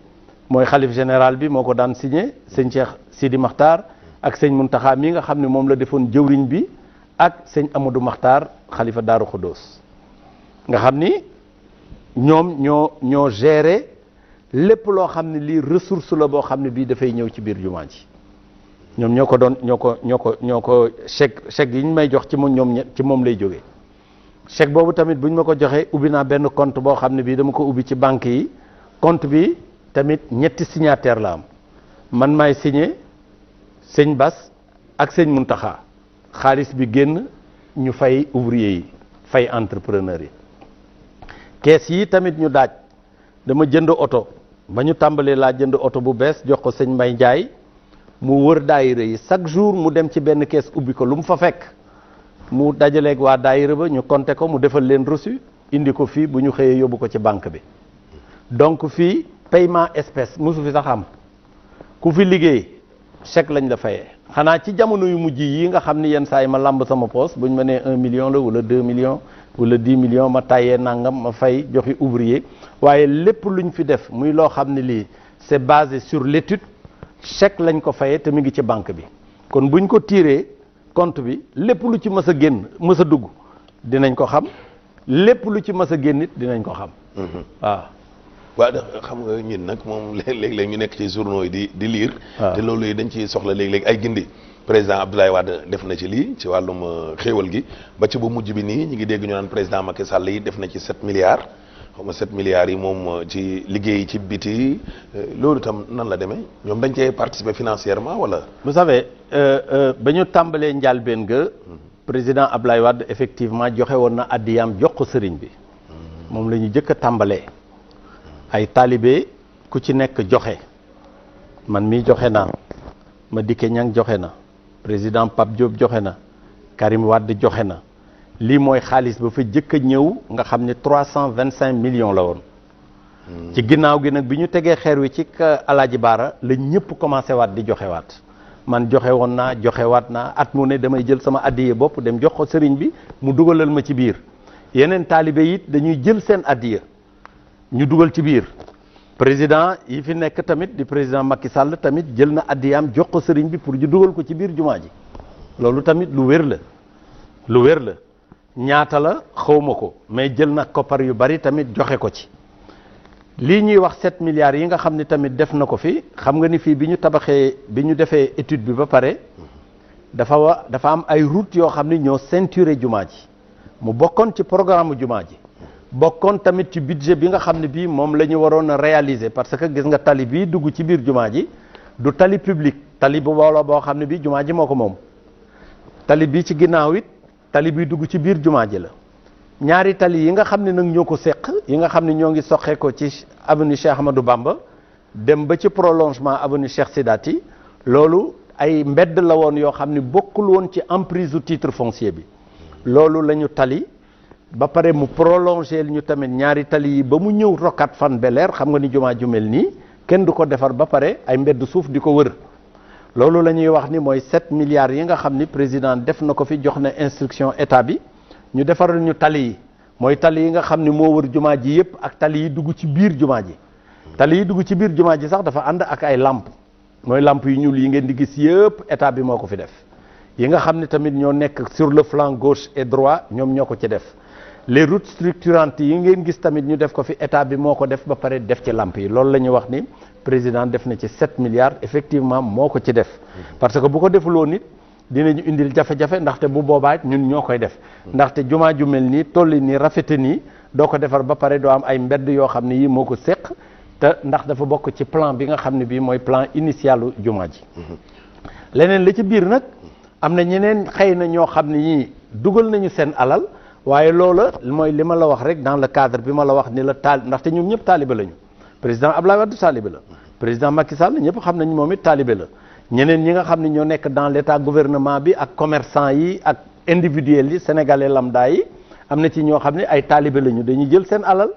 [SPEAKER 2] mooy xalif général bi moo ko daan signé sëñ Cheikh Sidi Makhtar ak sëñ Muntaxa mi nga xam ne moom la defoon jëwriñ bi ak sëñ Amadou Makhtar xalifa Daaru Xudoos nga xam ni ñoom ñoo gérer lépp loo xam ne lii ressource la boo xam ne bii dafay ñëw ci biir jumaa ji ñoom ñoo ko chèque yi ñu may jox ci moom ci moom lay jógee chèque boobu tamit bu ñu ma ko joxee ubbi naa benn compte boo xam ne bii dama ko ubbi ci banque yi compte bi tamit ñetti signataire la am man maay signé sëñ Bas ak sëñ Muntaxa xaalis bi génn ñu fay ouvrier yi fay entrepreneur yi kees yi tamit ñu daaj dama jënd oto ba ñu tàmbalee laa jënd oto bu bees jox ko sëñ Mbay Njaay mu wër daayira yi chaque jour mu dem ci benn kees ubbi ko lu mu fa fekk mu dajaleeg waa daayira ba ñu compté ko mu defal leen reçu indi ko fii bu ñu xëyee yóbbu ko ci banque bi donc fii paiement espèce mosu fi sax am ku fi liggéey chèque lañ la fayee xanaa ci jamono yu mujj yi nga xam ni yenn saa yi ma lamb sama poos bu ñu ma nee 1 million la wala 2 millions wala 10 millions ma tàyyee nangam ma fay joxi ouvrier waaye lépp luñ fi def muy loo xam ne lii c'est basé sur l'étude chèque lañ ko fayee te mu ngi ci banque bi kon buñ ko tiré compte bi lépp lu ci mës a génn mës a dugg dinañ ko xam lépp lu ci mës a génn it dinañ ko xam.
[SPEAKER 1] waaw xam nga ñun nag moom léeg-léeg ñu nekk ci journaux yi di lire. te loolu yi dañ ci soxla léeg-léeg ay gindi. président Abdoulaye Wade def na ci lii ci wàllum xéewal gi ba ci bu mujj bi nii ñu ngi dégg ñu naan président Macky Sall yi def na ci 7 milliards. xaw ma 7 milliards yi moom ci liggéey ci biti loolu itam nan la demee ñoom dañ cee participer financièrement wala.
[SPEAKER 2] vous savez ba ñu tàmbalee njàlbeen ga président Abdoulaye Wade effectivement joxe woon na addiyaam jox ko sëriñ bi moom la ñu jëkk a tàmbalee ay taalibe ku ci nekk joxe man mii joxe naa Madické Niang joxe na président Pape Diop joxe na Karim Wade joxe na. lii mooy xaalis ba fa jëkk a ñëw nga xam ne 325 millions la woon ci ginnaaw gi nag bi ñu tegee xeer wi ci Alaaji Baara la ñëpp commencé waat di joxe waat man joxe woon naa joxe waat naa at mu ne damay jël sama addiye bopp dem jox ko sëriñ bi mu dugalal ma ci biir yeneen taalibe it dañuy jël seen addiye ñu dugal ci biir président yi fi nekk tamit di président Macky Sall tamit jël na addiyaam jox ko sëriñ bi pour ñu dugal ko ci biir jumaa ji loolu tamit lu wér la ñaata la xawma ko mais jël na koppar yu bari tamit joxe ko ci lii ñuy wax 7 milliards yi nga xam ne tamit def na ko fi xam nga ni fii bi ñu defee étude bi ba pare dafa am ay route yoo xam ne ñoo ceinturé jumaa ji mu bokkoon ci programme jumaa ji bokkoon tamit ci budget bi nga xam ne bii moom la ñu waroon a réaliser parce que gis nga tali bii dugg ci biir jumaa ji du tali public tali bu booloo boo xam ne bii jumaa ji moo ko moom tali bii ci ginnaaw it tali bi dugg ci biir jumaa ji la ñaari tali yi nga xam ne nag ñoo ko seq yi nga xam ne ñoo ngi soqee ko ci avenue Cheikh Ahmadou Bamba dem ba ci prolongement avenue Cheikh Sidati loolu ay mbedd la woon yoo xam ne bokkul woon ci emprise u titre foncier bi loolu la ñu tali ba pare mu prolongé ñu tamit ñaari tali yi ba mu ñëw Rocade Fann Bel-Air xam nga ni jumaa ju mel nii kenn du ko defar ba pare ay mbedd suuf di ko wër loolu la ñuy wax ni mooy 7 milliards yi nga xam ni président def na ko fi jox na instruction état bi ñu defaral ñu tali yi mooy tali yi nga xam ni moo wër jumaa ji yëpp ak tali yi dugg ci biir jumaa ji tali yi dugg ci biir jumaa ji sax dafa ànd ak ay lampe mooy lampe yu ñuul yi ngeen di gis yëpp état bi moo ko fi def yi nga xam ni tamit ñoo nekk sur le flanc gauche et droit ñoom ñoo ko ci def les routes structurantes yi ngeen gis tamit ñu def ko fi état bi moo ko def ba pare def ci lampe yi loolu la ñuy wax ni président def na ci 7 milliards effectivement moo ko ci def parce que bu ko defuloo nit dinañu indil jafe-jafe ndaxte bu boobaa ñun ñoo koy def ndaxte jumaa ju mel nii tolli nii rafete nii doo ko defar ba pare doo am ay mbedd yoo xam ne yii moo ko séq te ndax dafa bokk ci plan bi nga xam ne bii mooy plan initialu jumaa ji leneen la ci biir nag am na ñeneen xëy na ñoo xam ne ñii dugal nañu seen alal waaye loola mooy li ma la wax rek dans le cadre bi ma la wax ni la ndaxte ñoom ñëpp taalibe lañu président Abdoulaye Wade taalibe la président Macky Sall ñëpp xam nañ moom it taalibe la ñeneen ñi nga xam ne ñoo nekk dans l'état gouvernement bi ak commerçant yi ak individuels yi sénégalais lambda yi am na ci ñoo xam ne ay taalibe lañu dañuy jël seen alal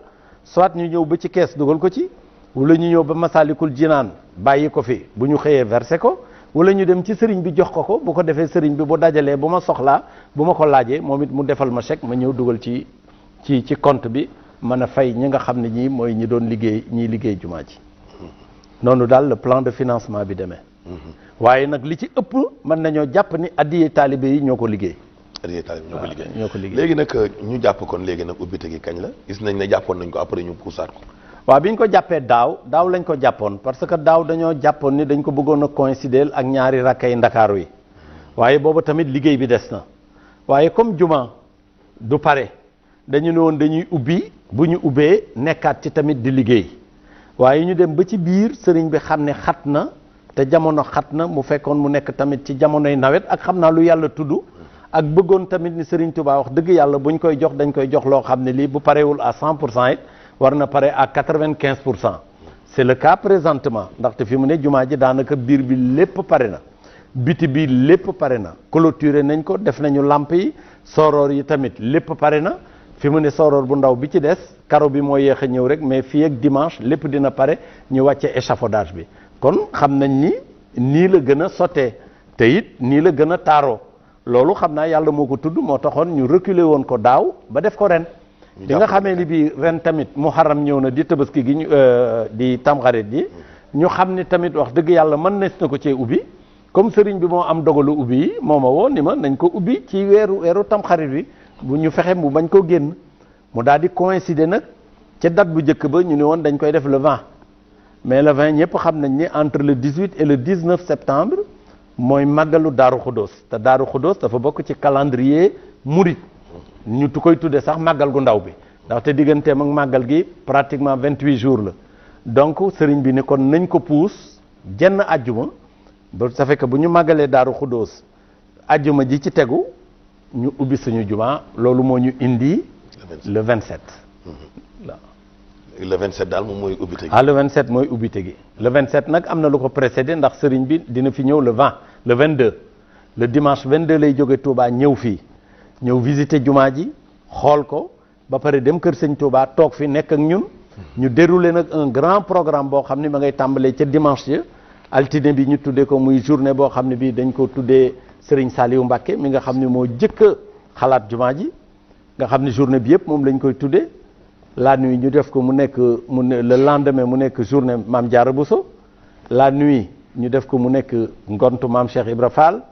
[SPEAKER 2] soit ñu ñëw ba ci kees dugal ko ci wala ñu ñëw ba Masalikul Jinaan bàyyi ko fi bu ñu xëyee versé ko wala ñu dem ci sëriñ bi jox ko bu ko defee sëriñ bi bu dajalee bu ma soxlaa bu ma ko laajee moom it mu defal ma chèque ma ñëw dugal ci compte bi mën a fay ñi nga xam ne ñii mooy ñi doon liggéey ñiy liggéey jumaa ji noonu daal le plan de financement bi demee waaye nag li ci ëpp mën nañoo jàpp ni addiyee taalibe yi ñoo ko liggéey
[SPEAKER 1] ñoo ko liggéey léegi nag ñu jàpp kon léegi nag ubbite gi kañ la gis nañ ne jàppoon nañ ko après ñu puusaat ko
[SPEAKER 2] waaw bi ñu ko jàppee daaw lañ ko jàppoon parce que daaw dañoo jàppoon ni dañ ko bëggoon a coïncider ak ñaari rakkay ndakaaru yi waaye boobu tamit liggéey bi des na waaye comme juma du pare dañu ne woon dañuy ubbi bu ñu ubbee nekkaat ci tamit di liggéey waaye ñu dem ba ci biir sëriñ bi xam ne xat na te jamono xat na mu fekkoon mu nekk tamit ci jamonoy nawet ak xam naa lu yàlla tudd ak bëggoon tamit ni sëriñ Touba wax dëgg yàlla buñ koy jox dañ koy jox loo xam ne lii bu parewul à 100% it war na pare à 95%. c'est le cas présentement ndaxte fi mu ne jumaa ji daanaka biir bi lépp pare na biti bi lépp pare na clôturé nañ ko def nañu lamp yi soroor yi tamit lépp pare na fi mu ne soroor bu ndaw bi ci des karo bi moo yéex a ñëw rek mais fii ak dimanche lépp dina pare ñu wàcce échafaudage bi kon xam nañ ni nii la gën a sottee te it nii la gën a taaroo loolu xam naa yàlla moo ko tudd moo taxoon ñu reculer woon ko daaw ba def ko ren di nga xamee ni bii ren tamit muharram ñëw na di tabaski gi ñu di tamxarit ji ñu xam ni tamit wax dëgg yàlla mën na ko cee ubbi comme sëriñ bi moo am dogalu ubbi yi moo ma woo ni ma nañ ko ubbi ci weeru tamxarit bi bu ñu fexe mu bañ koo génn mu daal di coïncider nag ca date bu njëkk ba ñu ne woon dañ koy def le 20 mais le 20 ñëpp xam nañ ni entre le 18 et le 19 septembre mooy màggalu Daaru Xuddoos te Daaru Xuddoos dafa bokk ci calendrier murit ñu koy tudde sax màggal gu ndaw bi ndaxte digganteem ak màggal gi pratiquement 28 jours la donc sëriñ bi ni kon nañ ko puus jenn ajjuma ba ça fait que bu ñu màggalee Daaru Xuddoos ajjuma ji ci tegu ñu ubbi suñu jumaa loolu moo ñu indi le 27 waaw
[SPEAKER 1] le 27 daal moom mooy ubbite gi
[SPEAKER 2] le 27 mooy ubbite gi le 27 nag am na lu ko précédé ndax sëriñ bi dina fi ñëw le 20 le 22 le dimanche 22 lay jóge Touba ñëw fii ñëw visiter jumaa ji xool ko ba pare dem kër sëñ Touba toog fi nekk ak ñun ñu dérouler nag un grand programme boo xam ne ma ngay tàmbalee ca dimanche ya altine bi ñu tuddee ko muy journée boo xam ne bii dañ ko tuddee Serigne Saliou Mbacké mi nga xam ne moo jëkk a xalaat jumaa ji nga xam ne journée bi yëpp moom lañ koy tuddee la nuit ñu def ko mu nekk le lendemain mu nekk journée Mame Diarra Bousso la nuit ñu def ko mu nekk ngontu Mame Cheikh Ibra Fall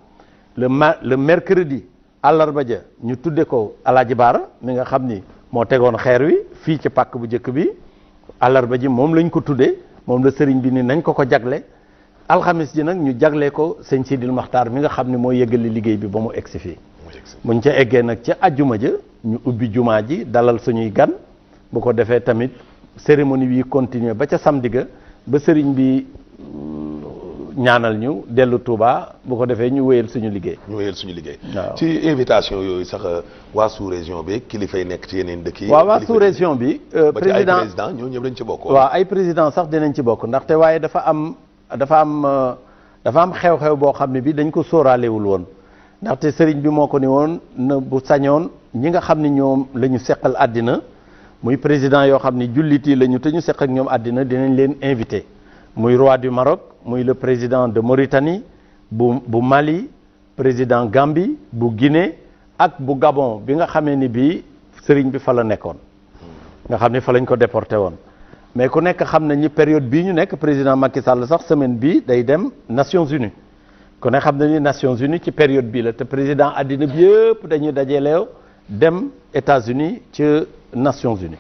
[SPEAKER 2] le mercredi àllarba ja ñu tudde ko Alaaji Baara mi nga xam ni moo tegoon xeer wi fii ci pàkk bu njëkk bi àllarba ji moom lañ ko tuddee moom la sëriñ bi ni nañ ko jagle alxamis ji nag ñu jaglee ko sëñ Sidil Maxtaar mi nga xam ne moo yëgali liggéey bi ba mu egsi fii buñ ca eggee nag ca ajjuma ja ñu ubbi jumaa ji dalal suñuy gan bu ko defee tamit cérémonie bi continuer ba ca samedi ga ba sëriñ bi ñaanal ñu dellu Touba bu ko defee ñu wéyal suñu liggéey.
[SPEAKER 1] waaw ci invitation yooyu sax waa sous région bi kilifa yi nekk ci yeneen dëkk yi.
[SPEAKER 2] waaw waa sous région bi.
[SPEAKER 1] président ñoo ñëpp dañ ci bokk.
[SPEAKER 2] waaw ay président sax dinañ ci bokk ndaxte waaye dafa am xew-xew boo xam ne bi dañ ko sóoraalewul woon ndaxte sëriñ bi moo ko ni woon na bu sañoon ñi nga xam ne ñoom la ñu seqal àddina muy président yoo xam ne jullit yi la ñu te ñu seq ak ñoom àddina dinañ leen invité muy roi du Maroc muy le président de Mauritanie bu Mali président Gambie bu Guinée ak bu Gabon bi nga xamee ni bii sëriñ bi fa la nekkoon nga xam ne fa lañ ko déporté woon mais ku nekk xam nañ ni période bii ñu nekk président Macky Sall sax semaine bii day dem Nations Unies ku ne xam na ni Nations Unies ci période bii la te président àddina bi yëpp dañuy dajaleew dem États-Unis ci Nations Unies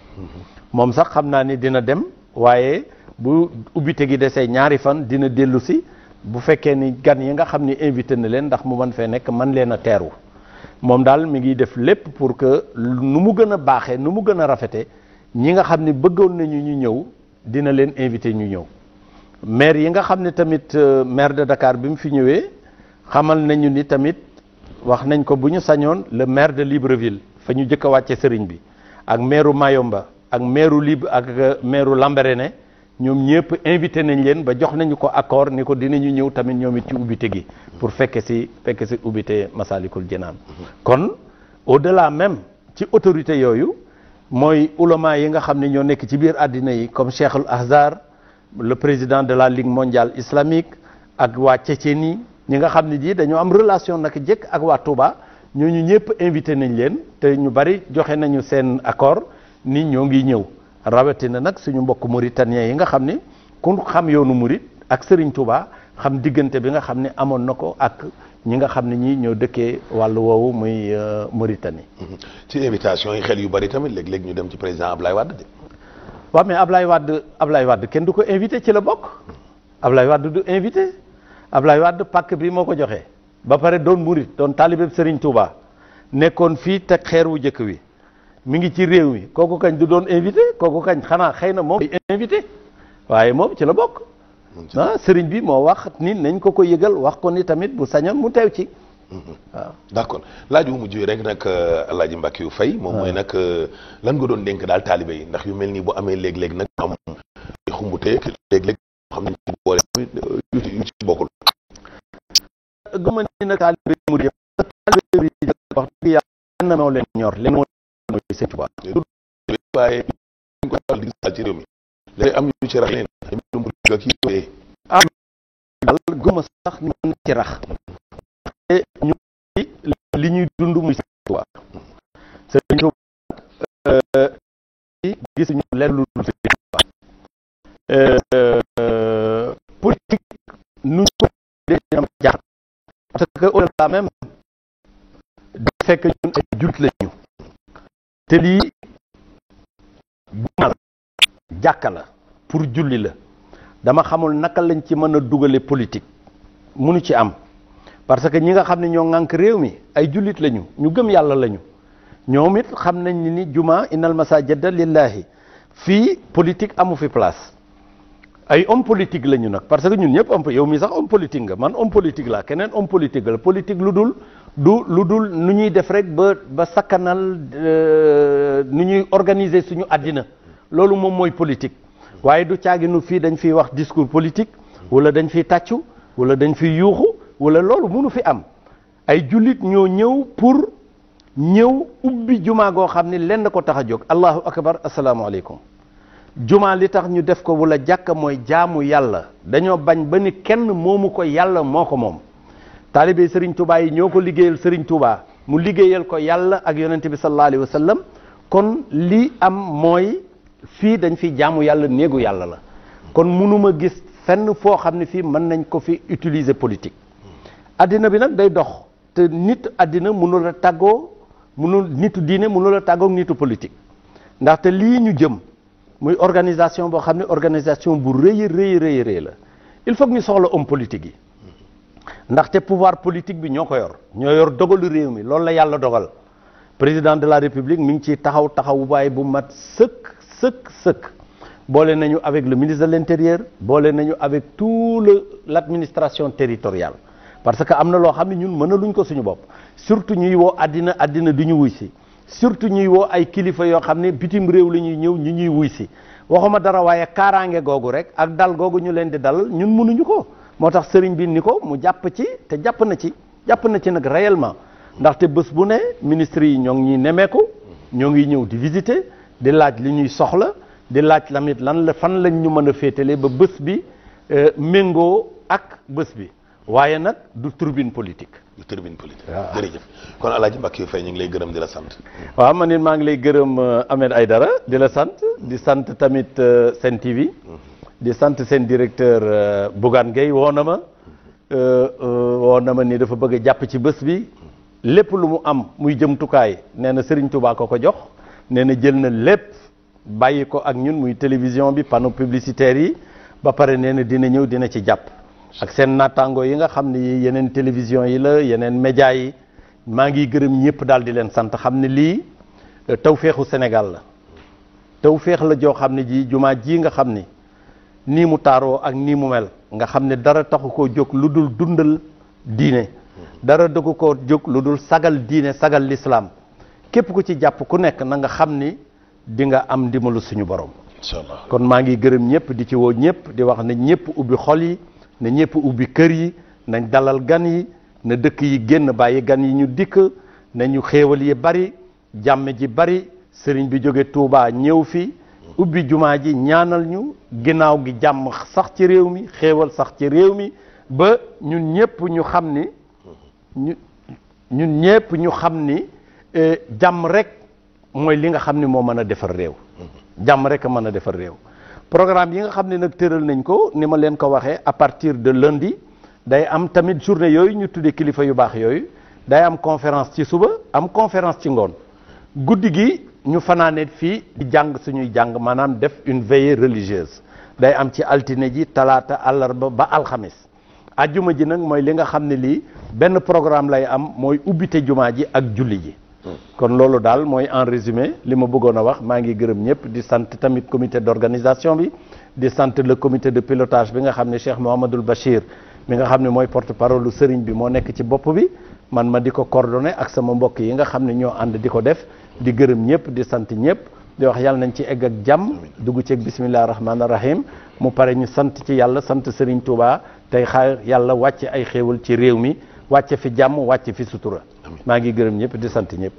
[SPEAKER 2] moom sax xam naa ni dina dem waaye bu ubbite gi desee ñaari fan dina dellu si bu fekkee ni gan yi nga xam ni invité na leen ndax mu mën fee nekk man leen a teeru moom daal mi ngi def lépp pour que nu mu gën a baaxee nu mu gën a rafete ñi nga xam ni bëggoon nañu ñu ñëw dina leen invité ñu ñëw maire yi nga xam ne tamit maire de Dakar bi mu fi ñëwee xamal nañu ni tamit wax nañ ko bu ñu sañoon le maire de Libreville fa ñu jëkk a wàcce sëriñ bi ak maire Mayomba ak maire Lambaréné ñoom ñëpp invité nañ leen ba jox nañu ko accord ni ko dinañu ñëw tamit ñoom it ci ubbite gi pour fekke si ubbite Masalikul Jinaan kon au-delà même ci autorité yooyu mooy ulama yi nga xam ne ñoo nekk ci biir àddina yi comme Cheikh al Azhar le président de la Ligue mondiale islamique ak waa Tchétchénie ñi nga xam ne ji dañoo am relation naka jëkk ak waa Touba ñooñu ñëpp invité nañ leen te ñu bari joxe nañu seen accord ni ñoo ngi ñëw rawatina nag suñu mbokk mauritanien yi nga xam ni ku xam yoonu murit ak Serigne Touba xam diggante bi nga xam ne amoon na ko ak ñi nga xam ne ñi ñoo dëkkee wàllu woowu muy Mauritanie.
[SPEAKER 1] ci invitation yi xel yu bari tamit léeg-léeg ñu dem ci président Ablaye Wade de.
[SPEAKER 2] waaw mais Ablaye Wade kenn du ko invité ci la bokk Ablaye Wade du invité Ablaye Wade pàkk bi moo ko joxe ba pare doon murit doon taalibe Serigne Touba nekkoon fii teg xeer wu njëkk wi mi ngi ci réew mi kooku kañ du doon invité kooku kañ xanaa xëy na moom invité waaye moom ci la bokk. Serigne bi moo wax ni nañ ko yëgal wax ko ni tamit bu sañoon mu teew ci. waaw
[SPEAKER 1] d'accord laaj bu mujj rek nag El Hadj Mbackiyou Faye moom mooy nag lan nga doon dénk daal taalibe yi ndax yu mel nii bu amee léeg-léeg nag am xumbute léeg-léeg xam nañ ci boole yu ci bokkul.
[SPEAKER 2] gëma ni nag taalibe mu di taalibe bi wax dëgg yàlla moo leen ñor leen mooy Sëñ Tuubaa
[SPEAKER 1] waaye ñu ko dal di gis ci réew mi léegi am ñu ci rax leen ak yi
[SPEAKER 2] dal gëma sax ñu mën ci rax te ñu li ñuy dund muy Sëñ Tuubaa Sëñ Tuubaa gis ñu leen lu dul Sëñ Tuubaa politique nu ko am jaar parce que au-delà même da fekk ñun ay jullit lañu te lii jumaa la jàkka la pour julli la dama xamul naka lañ ci mën a dugale politique munu ci am parce que ñi nga xam ne ñoo ŋànk réew mi ay jullit lañu ñu gëm yàlla lañu ñoom it xam nañ ni jumaa innal masajida lillahi fii politique amu fi place ay homme politique lañu nag parce que ñun ñëpp homme yow mi sax homme politique nga man homme politique laa keneen homme politique la politique lu dul nu ñuy def rek ba sakkanal nu ñuy organiser suñu àddina loolu moom mooy politique waaye du caaginu fii dañ fiy wax discours politique wala dañ fiy tàccu wala dañ fiy yuuxu wala loolu mënu fi am ay jullit ñoo ñëw pour ñëw ubbi jumaa goo xam ni lenn ko tax a jóg allahu akbar asalaamaaleykum jumaa li tax ñu def ko wala jàkka mooy jaamu yàlla dañoo bañ ba ni kenn moomu ko yàlla moo ko moom taalibe Serigne Touba yi ñoo ko liggéeyal Serigne Touba mu liggéeyal ko yàlla ak yonente bi sallallahu alayhi wa sallam kon li am mooy fii dañ fi jaamu yàlla néegu yàlla la kon mënuma gis fenn foo xam ne fii mën nañ ko fi utiliser politique addina bi nag day dox te nit addina mënul a tàggoo nitu diine mënul a tàggoo nitu politique ndaxte lii ñu jëm muy organisation boo xam ne organisation bu rëy la il faut que ñu soxla homme politique yi ndaxte pouvoir politique bi ñoo ko yor ñoo yor dogalu réew mi loolu la yàlla dogal président de la république mi ngi ciy taxaw waaye bu mat sëkk boole nañu avec le ministre de l'intérieur boole nañu avec tout l'administration territoriale parce que am na loo xam ne ñun mënaluñ ko suñu bopp surtout ñuy woo àddina du ñu wuy si surtout ñuy woo ay kilifa yoo xam ne bitim réew la ñuy ñëw ñu ñuy wuy si waxuma dara waaye kaaraange googu rek ak dal googu ñu leen di dal ñun mënuñu ko moo tax sëriñ bi ni ko mu jàpp ci te jàpp na ci nag réellement ndaxte bés bu ne ministre yi ñoo ngi ñuy nemeeku ñoo ngi ñëw di visiter di laaj li ñuy soxla di laaj lamit fan lañ ñu mën a féetale ba bés bi méngoo ak bés bi waaye nag du turbine politique.
[SPEAKER 1] du turbine politique. waaw jërëjëf kon El Hadj Mbackiyou Faye ñu ngi lay gërëm di la sant.
[SPEAKER 2] waaw man it maa ngi lay gërëm Ahmed Aïdara di la sant di sant tamit Sen TV. di sant seen directeur Bougane Gueye woo na ma ni dafa bëgg a jàpp ci bés bi lépp lu mu am muy jëmtukaay nee na Serigne Touba ko jox nee na jël na lépp bàyyi ko ak ñun muy télévision bi panneau publicitaire yi ba pare nee na dina ñëw dina ci jàpp ak seen naataango yi nga xam ne yeneen télévision yi la yeneen média yi maa ngi gërëm ñëpp daal di leen sant xam ne lii tawféexu Sénégal la tawféex la joo xam ne ji jumaa ji nga xam ni nii mu taaroo ak nii mu mel nga xam ne dara taxu koo jóg lu dul dundal diine dara dëggu koo jóg lu dul sagal diine sagal l'islam képp ku ci jàpp ku nekk na nga xam ni di nga am ndimbalu suñu borom.
[SPEAKER 1] inshallah
[SPEAKER 2] kon maa ngi gërëm ñëpp di ci woo ñëpp di wax ne ñëpp ubbi xol yi ne ñëpp ubbi kër yi nañ dalal gan yi na dëkk yi génn bàyyi gan yi ñu dikk nañu xéewal yi bari jàmm ji bari sëriñ bi jóge Touba ñëw fi ubbi jumaa ji ñaanal ñu ginnaaw gi jàmm sax ci réew mi xéewal sax ci réew mi ba ñun ñëpp ñu xam ni ñun ñëpp ñu xam ni jàmm rek mooy li nga xam ni moo mën a defar réew. jàmm rek a mën a defar réew. programme yi nga xam ne nag tëral nañ ko ni ma leen ko waxee à partir de lundi day am tamit journée yooyu ñu tuddee kilifa yu baax yooyu day am conférence ci suba am conférence ci ngoon guddi gi ñu fanaane fii di jàng suñuy jàng maanaam def une veillée religieuse day am ci altine ji talaata àllarba ba alxamis ajjuma ji nag mooy li nga xam ne lii benn programme lay am mooy ubbite jumaa ji ak julli ji kon loolu daal mooy en résumé li ma bëggoon a wax maa ngi gërëm ñëpp di sant tamit comité d'organisation bi di sant le comité de pilotage bi nga xam ne Cheikh Mouhamadoul Bachir mi nga xam ne mooy porte-parole lu sëriñ bi moo nekk ci bopp bi man ma di ko coordonné ak sama mbokk yi nga xam ne ñoo ànd di ko def di gërëm ñëpp di sant ñëpp di wax yàlla nañ ci egg ak jàmm dugg ci ak bismillah rahmaani rahim mu pare ñu sant ci yàlla sant Serigne Touba tey xaar yàlla wàcce ay xéewal ci réew mi wàcce fi jàmm wàcce fi sutura maa ngi gërëm ñëpp di sant ñëpp